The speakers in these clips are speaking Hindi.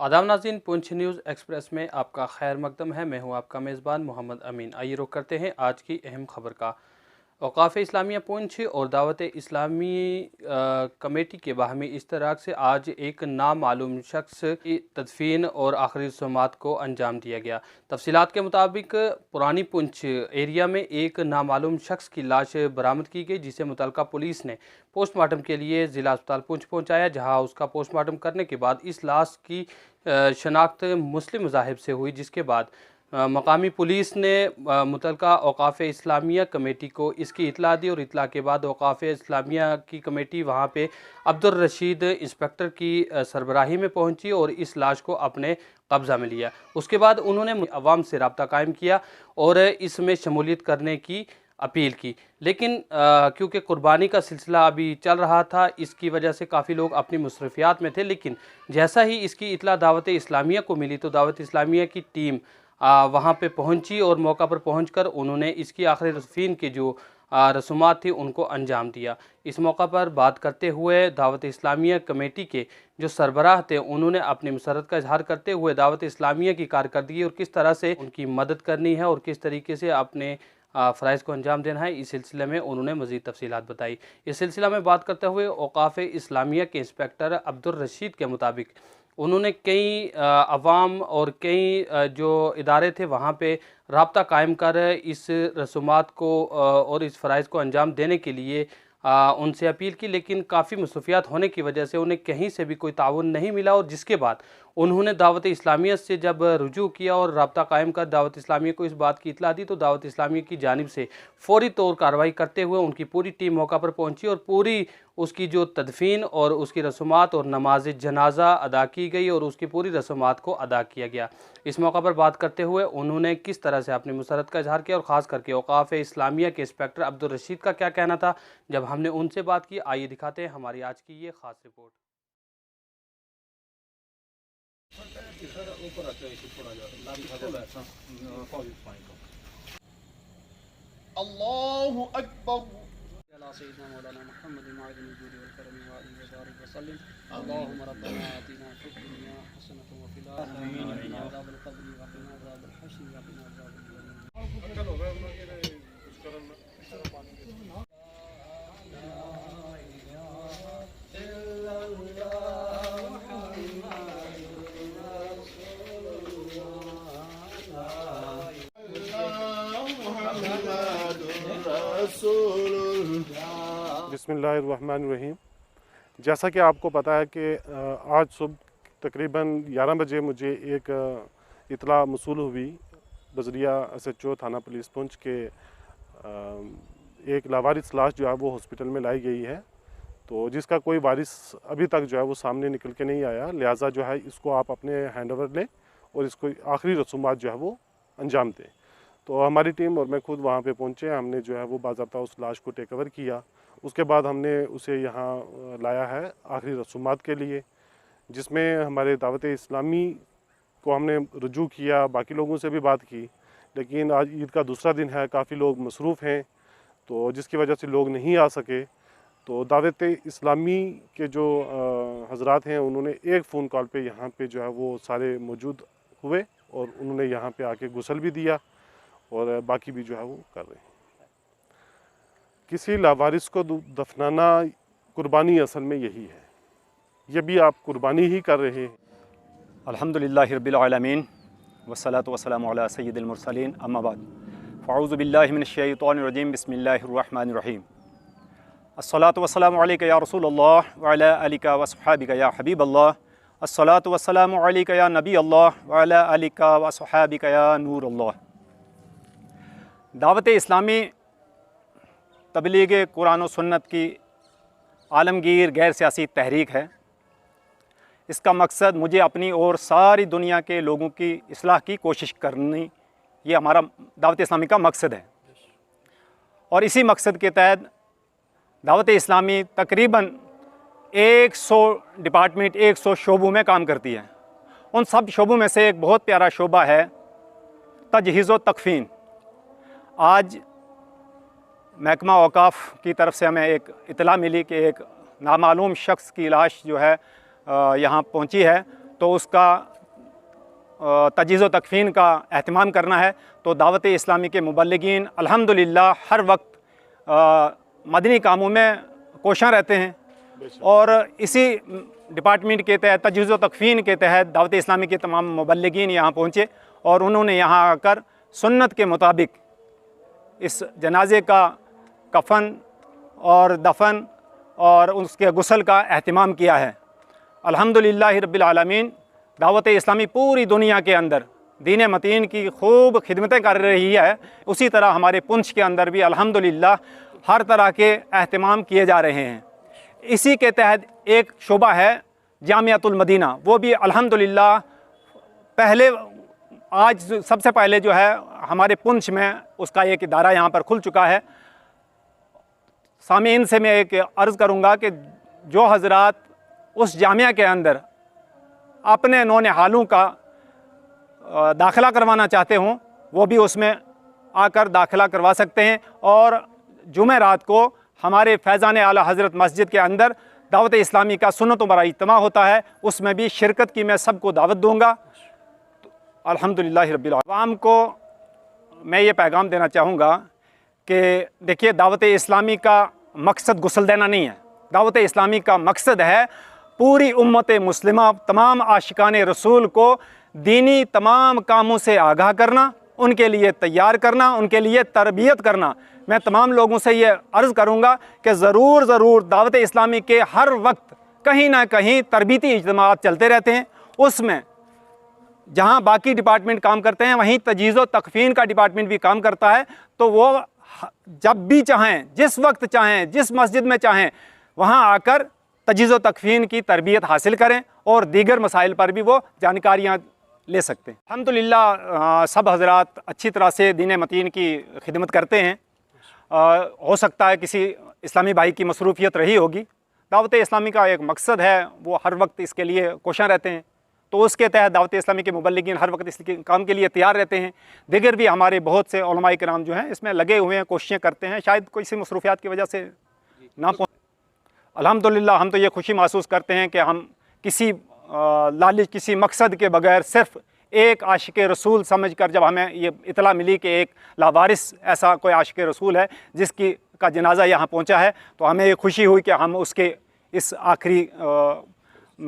आदाब नाज़रीन, पुंछ न्यूज़ एक्सप्रेस में आपका खैर मकदम है। मैं हूं आपका मेज़बान मोहम्मद अमीन। आइए रुख करते हैं आज की अहम खबर का। औक़ाफ़ इस्लामिया पुंछ और दावत इस्लामी कमेटी के बाहमी इश्तराक से आज एक नामालूम शख्स की तदफीन और आखिरी रस्मात को अंजाम दिया गया। तफसीलात के मुताबिक पुरानी पुंछ एरिया में एक नामालूम शख्स की लाश बरामद की गई, जिसे मुतल्लिका पुलिस ने पोस्टमार्टम के लिए ज़िला अस्पताल पुंछ पहुँचाया, जहाँ उसका पोस्टमार्टम करने के बाद इस लाश की शनाख्त मुस्लिम मज़ाहिब से हुई, जिसके बाद मकामी पुलिस ने मुतल्लिका औक़ाफ़ इस्लामिया कमेटी को इसकी इत्तला दी और इत्तला के बाद औक़ाफ़ इस्लामिया की कमेटी वहाँ पे अब्दुल रशीद इंस्पेक्टर की सरबराही में पहुँची और इस लाश को अपने कब्ज़ा में लिया। उसके बाद उन्होंने अवाम से रब्ता कायम किया और इसमें शमूलियत करने की अपील की, लेकिन क्योंकि कुर्बानी का सिलसिला अभी चल रहा था, इसकी वजह से काफ़ी लोग अपनी मसरूफियात में थे। लेकिन जैसा ही इसकी इत्तला दावत इस्लामिया को मिली तो दावत इस्लामिया की टीम वहाँ पे पहुँची और मौका पर पहुँचकर उन्होंने इसकी आखिरी रस्फीन की जो रसूमात थी उनको अंजाम दिया। इस मौका पर बात करते हुए दावत इस्लामिया कमेटी के जो सरबराह थे, उन्होंने अपनी मसरत का इजहार करते हुए दावत इस्लामिया की कारकर्दगी और किस तरह से उनकी मदद करनी है और किस तरीके से अपने फ़राइज़ को अंजाम देना है, इस सिलसिले में उन्होंने मज़ीद तफ़सीलात बताई। इस सिलसिला में बात करते हुए औक़ाफ़ इस्लामिया के इंस्पेक्टर अब्दुल रशीद के मुताबिक उन्होंने कई अवाम और कई जो इदारे थे वहाँ पे राब्ता कायम कर इस रसूमात को और इस फ़राइज़ को अंजाम देने के लिए उनसे अपील की, लेकिन काफ़ी मसरूफियात होने की वजह से उन्हें कहीं से भी कोई ताउन नहीं मिला। और जिसके बाद उन्होंने दावत इस्लामिया से जब रुजू किया और राब्ता कायम कर दावत इस्लामिया को इस बात की इत्तला दी, तो दावत इस्लामिया की जानिब से फ़ौरी तौर कार्रवाई करते हुए उनकी पूरी टीम मौका पर पहुंची और पूरी उसकी जो तदफीन और उसकी रसूमात और नमाज जनाजा अदा की गई और उसकी पूरी रसूमात को अदा किया गया। इस मौका पर बात करते हुए उन्होंने किस तरह से अपनी मुसरत का इजहार किया और ख़ास करके औक़ाफ़ इस्लामिया के इंस्पेक्टर अब्दुल रशीद का क्या कहना था जब हमने उनसे बात की। आइए दिखाते हैं हमारी आज की ये ख़ास रिपोर्ट। अल्लाहु अकबर। बिस्मिल्लाहिर्रहमानिर्रहीम। जैसा कि आपको पता है कि आज सुबह तकरीबन 11 बजे मुझे एक इत्तला मसूल हुई बजरिया SHO थाना पुलिस पुंछ के एक लावारिस लाश जो है वो हॉस्पिटल में लाई गई है, तो जिसका कोई वारिस अभी तक जो है वो सामने निकल के नहीं आया। लिहाजा जो है इसको आप अपने हैंडओवर लें और इसको आखिरी रसूमात जो है वो अंजाम दें। तो हमारी टीम और मैं खुद वहाँ पे पहुँचे। हमने जो है वो बाज़ाब्ता उस लाश को टेक ओवर किया। उसके बाद हमने उसे यहाँ लाया है आखिरी रसूमात के लिए, जिसमें हमारे दावत इस्लामी को हमने रुजू किया, बाकी लोगों से भी बात की। लेकिन आज ईद का दूसरा दिन है, काफ़ी लोग मसरूफ़ हैं, तो जिसकी वजह से लोग नहीं आ सके। तो दावत इस्लामी के जो हज़रात हैं उन्होंने एक फ़ोन कॉल पे यहाँ पे जो है वो सारे मौजूद हुए और उन्होंने यहाँ पे आके गुस्ल भी दिया और बाकी भी जो है वो कर रहे हैं। किसी लावारिस को दफनाना कुर्बानी असल में यही है, ये भी आप कुर्बानी ही कर रहे हैं। अल्हम्दुलिल्लाहि रब्बिल आलमीन वस्सलातु वस्सलामु अला सय्यिदिल मुरसलीन अम्मा बाद फ़अऊज़ु बिल्लाहि मिनश शैतानिर रजीम बिस्मिल्लाहिर रहमानिर रहीम अस्सलातु वस्सलामु अलैका या रसूलल्लाह व अला आलिका व अस्हाबिका या हबीबल्लाह अस्सलातु वस्सलामु अलैका या नबी अल्लाह व अला आलिका व अस्हाबिका या नूर अल्लाह। दावत इस्लामी तबलीग कुरान और सुन्नत की आलमगीर गैर सियासी तहरीक है। इसका मकसद मुझे अपनी और सारी दुनिया के लोगों की इस्लाह की कोशिश करनी, ये हमारा दावत इस्लामी का मकसद है। और इसी मकसद के तहत दावत इस्लामी तकरीबन 100 डिपार्टमेंट 100 शोबों में काम करती है। उन सब शोबों में से एक बहुत प्यारा शोबा है तजहीज़ व तकफ़ीन। आज महकमा औक़ाफ़ की तरफ से हमें एक इत्तला मिली कि एक नामालूम शख्स की लाश जो है यहाँ पहुँची है, तो उसका तजीज़ व तकफ़ीन का एहतमाम करना है। तो दावत इस्लामी के मुबल्लिगीन अल्हम्दुलिल्लाह हर वक्त मदनी कामों में कोशां रहते हैं, और इसी डिपार्टमेंट के तहत तजीज़ व तकफ़ीन के तहत दावत इस्लामी के तमाम मुबल्लिगीन यहाँ पहुँचे और उन्होंने यहाँ आकर सुन्नत के मुताबिक इस जनाजे का कफन और दफन और उसके गुस्ल का एहतमाम किया है। अल्हम्दुलिल्लाह रब्बिल आलमीन दावत इस्लामी पूरी दुनिया के अंदर दीन मतीन की खूब खिदमतें कर रही है। उसी तरह हमारे पुंछ के अंदर भी अल्हम्दुलिल्लाह हर तरह के एहतमाम किए जा रहे हैं। इसी के तहत एक शोबा है जामियातुल मदीना, वो भी अल्हम्दुलिल्लाह पहले आज सबसे पहले जो है हमारे पुंछ में उसका एक इदारा यहाँ पर खुल चुका है। सामीन से मैं एक अर्ज़ करूँगा कि जो हज़रात उस जामिया के अंदर अपने नौनिहालों का दाखिला करवाना चाहते हों वो भी उसमें आकर दाखिला करवा सकते हैं। और जुमेरात को हमारे फैज़ान आला हज़रत मस्जिद के अंदर दावत इस्लामी का सुन्नतों पर इज्तिमा होता है, उसमें भी शिरकत की मैं सबको दावत दूँगा। अल्हम्दुलिल्लाह रब्बिल आवाम को मैं ये पैगाम देना चाहूँगा कि देखिए, दावत इस्लामी का मकसद गुस्ल देना नहीं है। दावत इस्लामी का मकसद है पूरी उम्मत मुस्लिमा तमाम आशिकान रसूल को दीनी तमाम कामों से आगाह करना, उनके लिए तैयार करना, उनके लिए तरबियत करना। मैं तमाम लोगों से ये अर्ज़ करूँगा कि ज़रूर दावत इस्लामी के हर वक्त कहीं ना कहीं तरबियती इज्तिमाअत चलते रहते हैं। उसमें जहाँ बाकी डिपार्टमेंट काम करते हैं वहीं तजीज़ व तकफ़ीन का डिपार्टमेंट भी काम करता है। तो वो जब भी चाहें, जिस वक्त चाहें, जिस मस्जिद में चाहें, वहाँ आकर तजीज़ व तकफ़ीन की तरबियत हासिल करें और दीगर मसाइल पर भी वो जानकारियाँ ले सकते हैं। अल्हम्दुलिल्लाह सब हज़रात अच्छी तरह से दीन मतीन की खिदमत करते हैं। हो सकता है किसी इस्लामी भाई की मसरूफ़ियत रही होगी। दावत इस्लामी का एक मकसद है, वो हर वक्त इसके लिए कोशां रहते हैं। तो उसके तहत दावत इस्लामी के मुबल्लिगीन हर वक्त इसके काम के लिए तैयार रहते हैं। दीगर भी हमारे बहुत से उलमाए किराम जो हैं इसमें लगे हुए हैं, कोशिशें करते हैं, शायद कोई सी मसरूफ़ियात की वजह से ना पहुँच। अल्हम्दुलिल्लाह हम तो ये खुशी महसूस करते हैं कि हम किसी लालच, किसी मकसद के बगैर सिर्फ़ एक आशिक रसूल समझकर जब हमें ये इतला मिली कि एक लावारिस ऐसा कोई आशिक रसूल है जिसकी का जनाजा यहाँ पहुँचा है, तो हमें ये खुशी हुई कि हम उसके इस आखिरी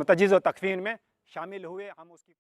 तजीज़ व तकफ़ीन में शामिल हुए। हम उसकी